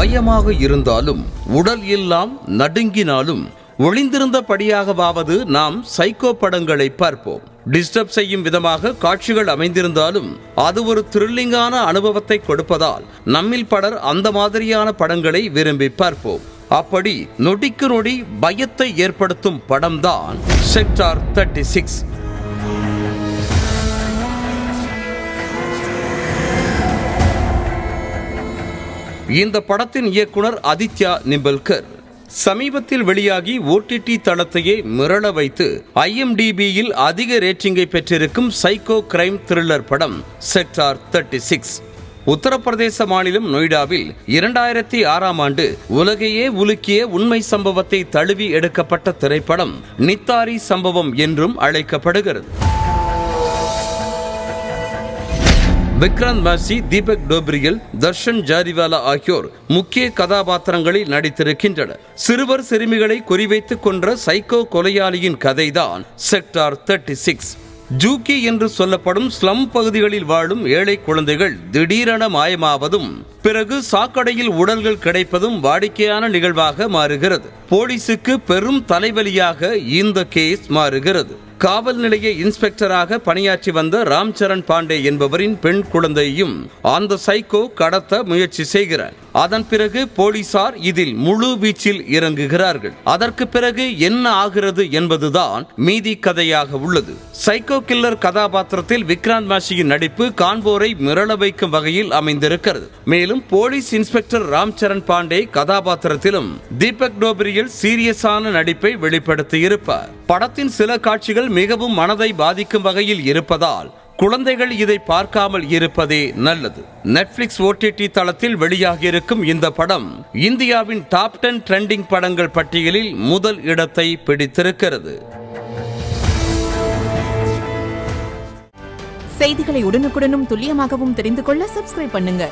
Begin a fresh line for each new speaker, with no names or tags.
பயமாக இருந்தாலும் உடல் எல்லாம் நடுங்கினாலும் ஒளிந்திருந்தபடியாகவாவது நாம் சைக்கோ படங்களை பார்ப்போம். டிஸ்டர்ப் செய்யும் விதமாக காட்சிகள் அமைந்திருந்தாலும் அது ஒரு த்ரில்லிங்கான அனுபவத்தை கொடுப்பதால் நம்மில் பலர் அந்த மாதிரியான படங்களை விரும்பி பார்ப்போம். அப்படி நொடிக்கு நொடி பயத்தை ஏற்படுத்தும் படம்தான் செக்டார் 36. இந்த படத்தின் இயக்குனர் ஆதித்யா நிம்பல்கர். சமீபத்தில் வெளியாகி OTT தளத்தையே மிரள வைத்து IMDbயில் அதிக ரேட்டிங்கை பெற்றிருக்கும் சைக்கோ கிரைம் த்ரில்லர் படம் செக்டார் 36. உத்தரப்பிரதேச மாநிலம் நொய்டாவில் 2006ஆம் ஆண்டு உலகையே உலுக்கிய உண்மை சம்பவத்தை தழுவி எடுக்கப்பட்ட திரைப்படம் நித்தாரி சம்பவம் என்றும் அழைக்கப்படுகிறது. விக்ராந்த் மாசி, தீபக் டோப்ரியல், தர்ஷன் ஜாரிவாலா ஆகியோர் முக்கிய கதாபாத்திரங்களில் நடித்திருக்கின்றனர். சிறுவர் சிறுமிகளை குறிவைத்துக் கொன்ற சைக்கோ கொலையாளியின் கதைதான் செக்டார் 36. ஜூக்கி என்று சொல்லப்படும் ஸ்லம் பகுதிகளில் வாழும் ஏழை குழந்தைகள் திடீரென மாயமாவதும் பிறகு சாக்கடையில் உடல்கள் கிடைப்பதும் வாடிக்கையான நிகழ்வாக மாறுகிறது. போலீசுக்கு பெரும் தலைவலியாக இந்த கேஸ் மாறுகிறது. காவல் நிலைய இன்ஸ்பெக்டராக பணியாற்றி வந்த ராம்சரண் பாண்டே என்பவரின் பெண் குழந்தையும் அந்த சைக்கோ கடத்த முயற்சி செய்கிறார். அதன் பிறகு போலீசார் இதில் முழு வீச்சில் இறங்குகிறார்கள். அதற்கு பிறகு என்ன ஆகிறது என்பதுதான் மீதி கதையாக உள்ளது. சைக்கோ கில்லர் கதாபாத்திரத்தில் விக்ராந்த் மாசியின் நடிப்பு காண்போரை மிரள வைக்கும் வகையில் அமைந்திருக்கிறது. மேலும் போலீஸ் இன்ஸ்பெக்டர் ராம்சரண் பாண்டே கதாபாத்திரத்திலும் தீபக் டோப்ரியல் சீரியஸான நடிப்பை வெளிப்படுத்தியிருப்பார். படத்தின் சில காட்சிகள் மிகவும் மனதை பாதிக்கும் வகையில் இருப்பதால் குழந்தைகள் இதை பார்க்காமல் இருப்பதே நல்லது. நெட்ஃபிளிக்ஸ் OTT தளத்தில் வெளியாகியிருக்கும் இந்த படம் இந்தியாவின் டாப் 10 ட்ரெண்டிங் படங்கள் பட்டியலில் முதல் இடத்தை பிடித்திருக்கிறது.
செய்திகளை உடனுக்குடனும் துல்லியமாகவும் தெரிந்து கொள்ள சப்ஸ்கிரைப் பண்ணுங்க.